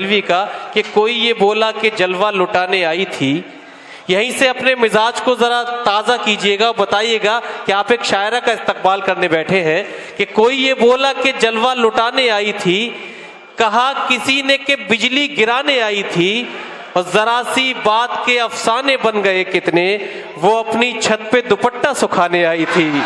बरेलवी का कि कोई ये बोला कि जलवा लुटाने आई थी। यहीं से अपने मिजाज को जरा ताज़ा कीजिएगा, बताइएगा कि आप एक शायरा का इस्तकबाल करने बैठे हैं कि कोई ये बोला कि जलवा लुटाने आई थी, कहा किसी ने कि बिजली गिराने आई थी, और जरा सी बात के अफसाने बन गए कितने, वो अपनी छत पे दुपट्टा सुखाने आई थी।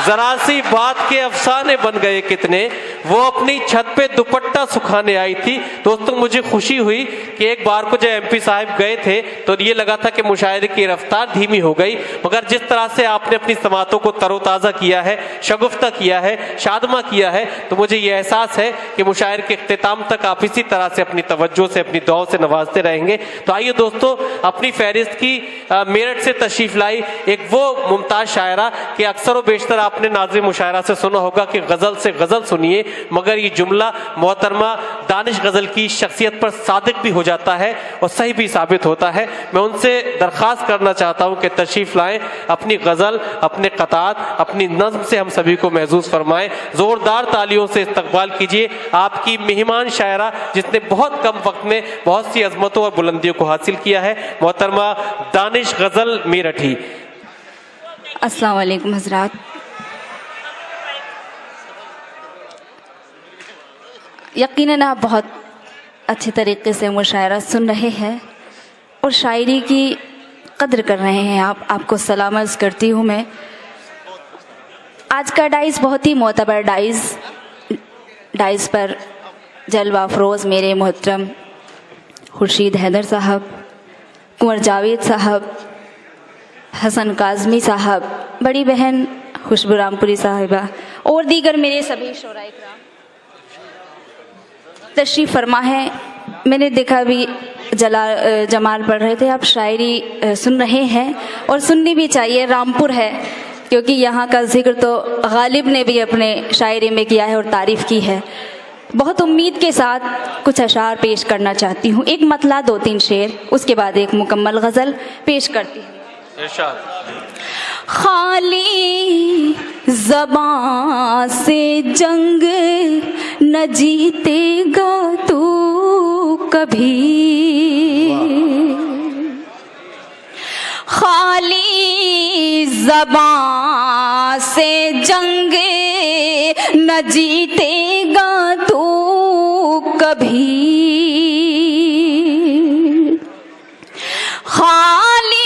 जरा सी बात के अफसाने बन गए कितने, वो अपनी छत पे दुपट्टा सुखाने आई थी। दोस्तों, मुझे खुशी हुई कि एक बार को जब एमपी साहब गए थे तो ये लगा था कि मुशायरे की रफ्तार धीमी हो गई, मगर जिस तरह से आपने अपनी समातों को तरोताज़ा किया है, शगुफ्ता किया है, शादमा किया है, तो मुझे ये एहसास है कि मुशायरे के इख्तिताम तक आप इसी तरह से अपनी तवज्जो से, अपनी दुआओं से नवाजते रहेंगे। तो आइए दोस्तों, अपनी फहरिस्त की मेरठ से तशरीफ लाई एक वो मुमताज शायरा कि अक्सर व बेशतर आपने नाज़िर मुशायरा से सुना होगा कि गज़ल से गज़ल सुनिए, मगर ये जुमला मोहतरमा दानिश गज़ल की शख्सियत पर सादिक भी हो जाता है और सही भी साबित होता है। मैं उनसे दरख्वास्त करना चाहता हूँ कि तशरीफ लाएं, अपनी गज़ल, अपने क़तात, अपनी नज़्म से हम सभी को महसूस फरमाएं। ज़ोरदार तालियों से इस्तकबाल कीजिए आपकी मेहमान शायरा जिसने बहुत कम वक्त में बहुत सी अजमतों और बुलंदियों को हासिल किया है, मोहतरमा दानिश गज़ल मेरठी। अस्सलाम वालेकुम हज़रात। यकीनन आप बहुत अच्छे तरीके से मुशायरा सुन रहे हैं और शायरी की कद्र कर रहे हैं। आपको सलाम अर्ज़ करती हूँ मैं। आज का डाइस बहुत ही मोतबर डाइस पर जलवा अफरोज़ मेरे मोहतरम खुर्शीद हैदर साहब, कुंवर जावेद साहब, हसन काज़मी साहब, बड़ी बहन खुशबू रामपुरी साहिबा और दीगर मेरे सभी शोराए किराम तशरीफ़ फरमा है। मैंने देखा भी जमाल पढ़ रहे थे, आप शायरी सुन रहे हैं और सुननी भी चाहिए। रामपुर है क्योंकि यहाँ का जिक्र तो गालिब ने भी अपने शायरी में किया है और तारीफ़ की है। बहुत उम्मीद के साथ कुछ अशार पेश करना चाहती हूँ, एक मतला 2-3 शेर, उसके बाद एक मुकम्मल गज़ल पेश करती हूँ। खाली ज़बां से जंग न जीतेगा तू कभी, खाली ज़बां से जंग न जीतेगा तू कभी, खाली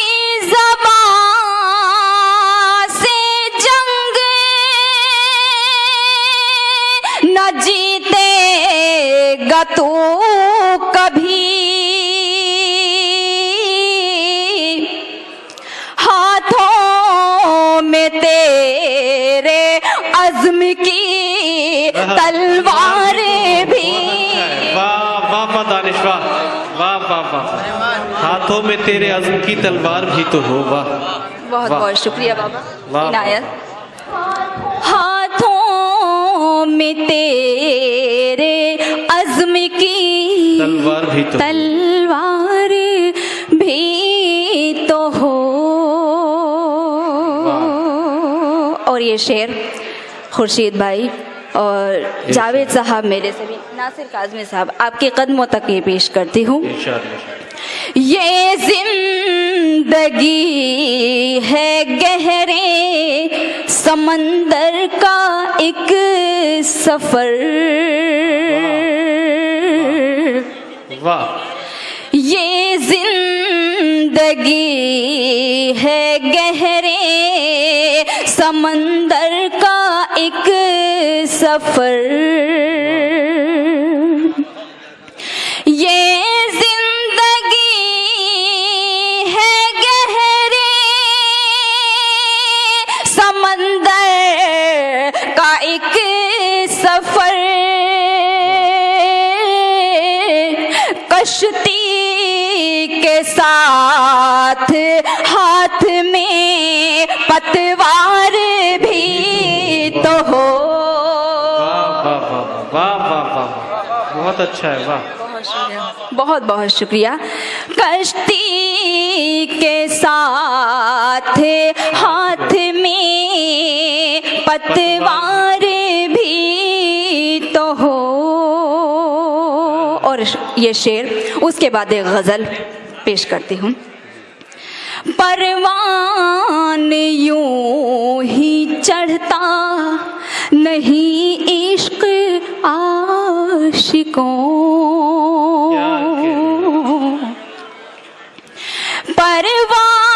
जीतेगा तू कभी, हाथों में तेरे अज़्म की तलवार भी। वाह वाह वाह दानिश, वाह वाह वाह वाह, हाथों में तेरे अज़्म की तलवार भी तो हो। वाह, बहुत बहुत शुक्रिया बाबा इनायत। में तेरे अज़्म की तलवार भी तो हो। और ये शेर खुर्शीद भाई और जावेद साहब, मेरे सभी नासिर काज़मी साहब, आपके कदमों तक ये पेश करती हूँ। ये जिंदगी है गहरे समंदर का एक सफर, वाह। ये जिंदगी है गहरे समंदर का एक सफर, ये सफर, कश्ती के साथ हाथ में पतवार भी तो हो। वाह वाह वाह वाह वाह, बहुत अच्छा है, वाह, बहुत बहुत शुक्रिया। कश्ती के साथ हाथ में पतवार भी तो हो। और ये शेर, उसके बाद एक गज़ल पेश करती हूँ। परवान यूं ही चढ़ता नहीं इश्क आशिकों, परवान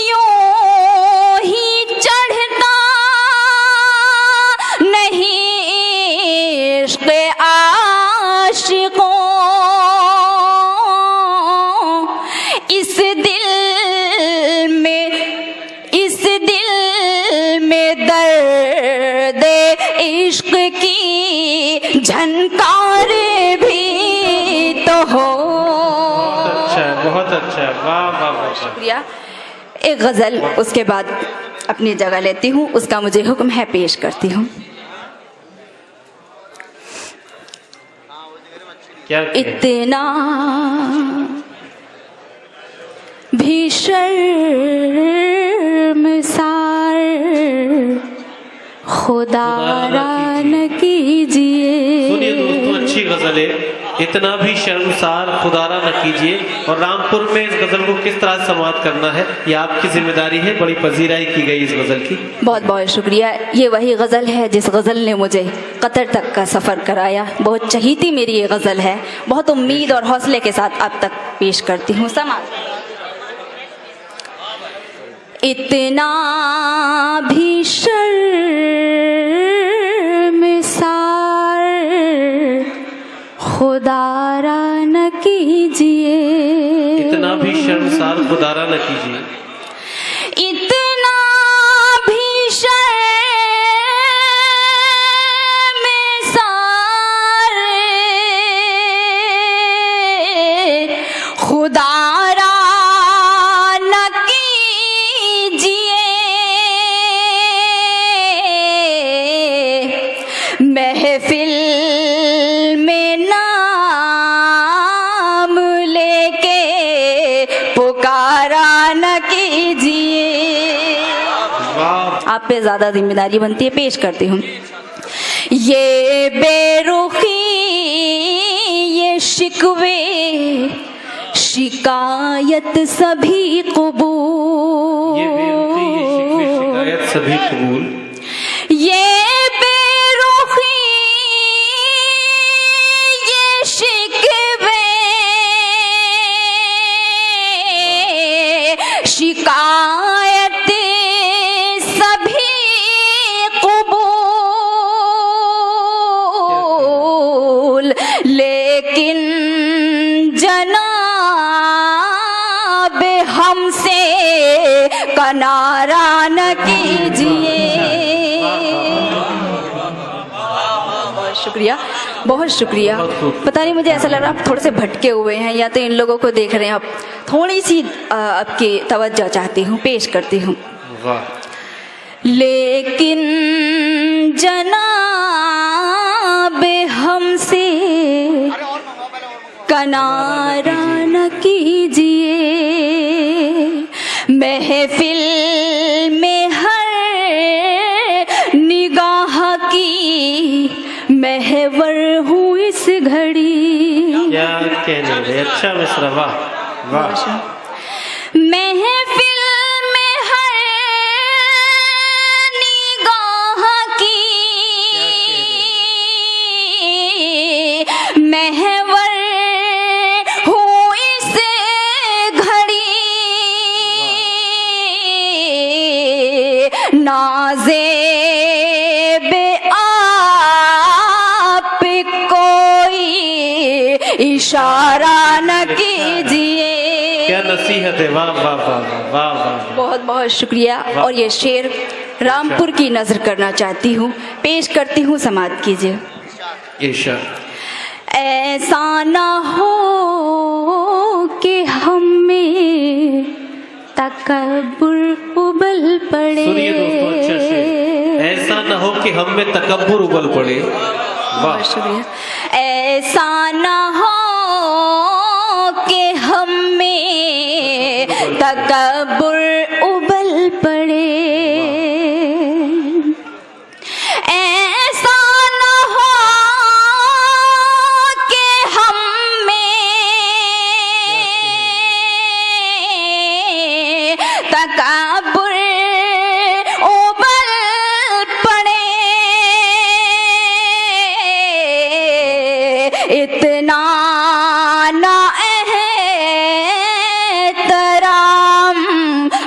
यूं ही चढ़ता नहीं इश्क आशिकों, इस दिल में दर्द इश्क की झनकार भी तो हो। बहुत अच्छा, वाह वाह वाह, शुक्रिया। एक गज़ल उसके बाद अपनी जगह लेती हूँ, उसका मुझे हुक्म है, पेश करती हूँ। इतना भी शर्मसार खुदारा न कीजिए। सुनिए दोस्तों, अच्छी गजल है। इतना भी शर्मसार खुदारा न कीजिए। और रामपुर में इस गजल को किस तरह समाप्त करना है, ये आपकी जिम्मेदारी है। बड़ी पजीराई की गई इस गजल की। बहुत बहुत शुक्रिया। ये वही गजल है जिस गजल ने मुझे कतर तक का सफर कराया। बहुत चहीती मेरी ये गजल है। बहुत उम्मीद और हौसले के साथ आप तक पेश करती हूँ। समा इतना भी शर्मसार खुदारा न कीजिए। इतना भी शर्मसार खुदारा न कीजिए। इतना भी शर्मसार खुदारा न कीजिए। महफिल में नाम लेके पुकारा न कीजिए। आप पे ज्यादा जिम्मेदारी बनती है, पेश करती हूँ। ये बेरुखी, ये शिकवे, शिकायत सभी कबूल। ये बेरुखी, ये शिकवे, शिकायत सभी कबूल। ये बेरुखी, ये शिकवे, शिकायत सभी कबूल। लेकिन जनाब हमसे कनारा न कीजिए। बहुत शुक्रिया, बहुत शुक्रिया। पता नहीं, मुझे ऐसा लग रहा है आप थोड़े से भटके हुए हैं, या तो इन लोगों को देख रहे हैं आप। थोड़ी सी आपकी तवज्जो चाहती हूँ, पेश करती हूँ। लेकिन जनाब हमसे कनारा न कीजिए। महफिल में हर निगाह की महवर हूँ इस घड़ी। क्या कहने हैं, अच्छा मिसरा, वाह वाह। महफिल में हर निगाह की महवर हूँ इस घड़ी। नाज़ेबे आप कोई इशारा न कीजिए। क्या नसीहत है, वाह वाह वाह वाह वाह। बहुत बहुत शुक्रिया। और ये शेर रामपुर की नजर करना चाहती हूँ, पेश करती हूँ, समाप्त कीजिए। इरशाद। ऐसा ना हो कि हम में तकब्बुर उबल पड़े। सुनिए दोस्तों, अच्छे से। ऐसा ना हो कि हम में तकब्बुर उबल पड़े। वाह, शुक्रिया। ऐसा ना हो कि हम में तकब्बुर उबल पड़े। ऐसा ना हो कि इतना ना एहतराम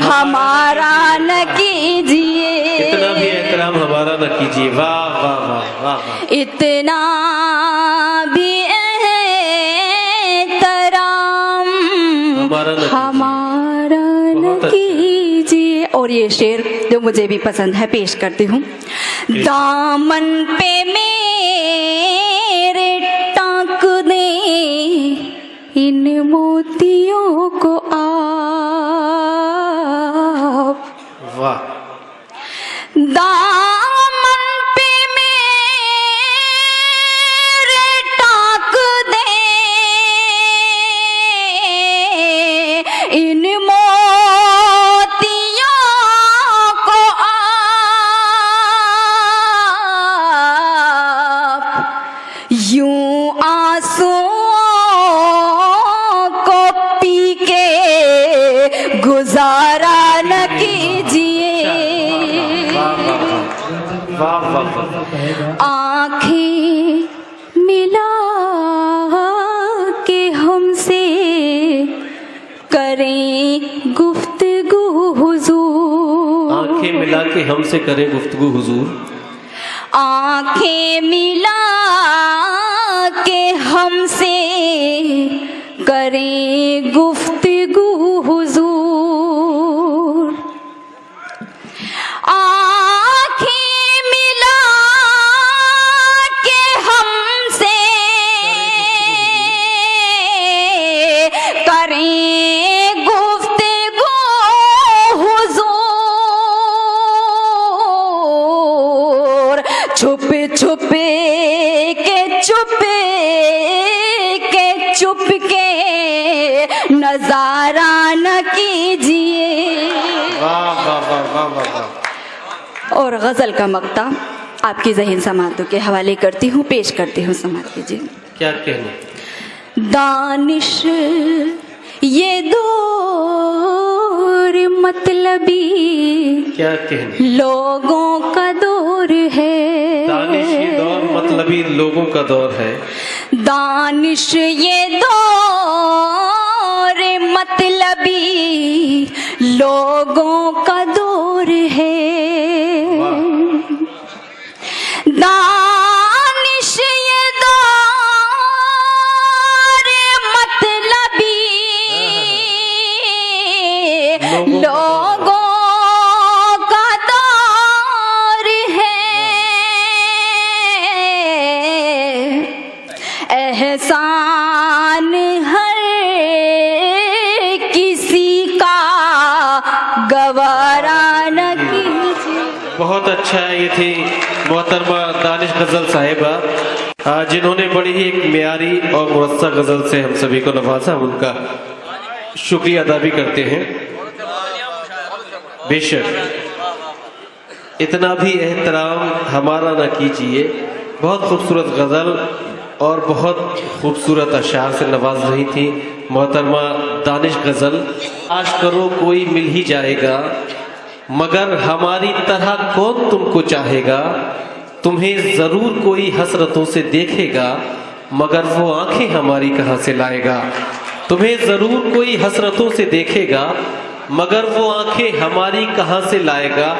हमारा न कीजिए, इतना भी एहतराम हमारा न कीजिए। वाह वाह वाह वाह वाह। इतना भी एहतराम हमारा न कीजिए। और ये शेर जो मुझे भी पसंद है पेश करती हूँ। दामन पे मेरे टांक दे इन मोतियों को आप, वाह। दामन पे मेरे टांक दे इन मोतियों को आप, यूं आंसुओं को पी के गुजारा न कीजिए। वाह वाह वाह। आँखें मिला के हमसे करें गुफ्तगू हुजूर, आंखें मिला के हमसे करें गुफ्तगू हुजूर, आँखें मिला के हमसे करें गुफ्तगू हुजूर, आँखें मिला के हमसे करें गुफ्तगू हुजूर, छुप छुप के नजारा न कीजिए। वाह वाह वाह वाह वाह। और गजल का मक्ता आपकी ज़हीन समातों के हवाले करती हूँ, पेश करती हूँ, समात कीजिए। क्या कहने। दानिश ये दौर मतलबी, क्या कहने। लोगों का दौर है, दानिश ये दौर मतलबी लोगों का दौर है, दानिश ये दौर मतलबी लोगों का दौर है, दानिश ये दौर मतलबी लोगों का दौर है, एहसान हर किसी का गवारा न कीजिए। बहुत अच्छा है। ये थी मोहतरमा दानिश गजल साहिबा, जिन्होंने बड़ी ही एक म्यारी और मुरस्सा गजल से हम सभी को नवाजा। हम उनका शुक्रिया अदा भी करते हैं। बेशक इतना भी एहतराम हमारा न कीजिए, बहुत खूबसूरत गजल और बहुत खूबसूरत अशार से नवाज रही थी मोहतरमा दानिश गजल। आश करो कोई मिल ही जाएगा, मगर हमारी तरह कौन तुमको चाहेगा, तुम्हें जरूर कोई हसरतों से देखेगा, मगर वो आंखें हमारी कहाँ से लाएगा, तुम्हें जरूर कोई हसरतों से देखेगा, मगर वो आंखें हमारी कहाँ से लाएगा।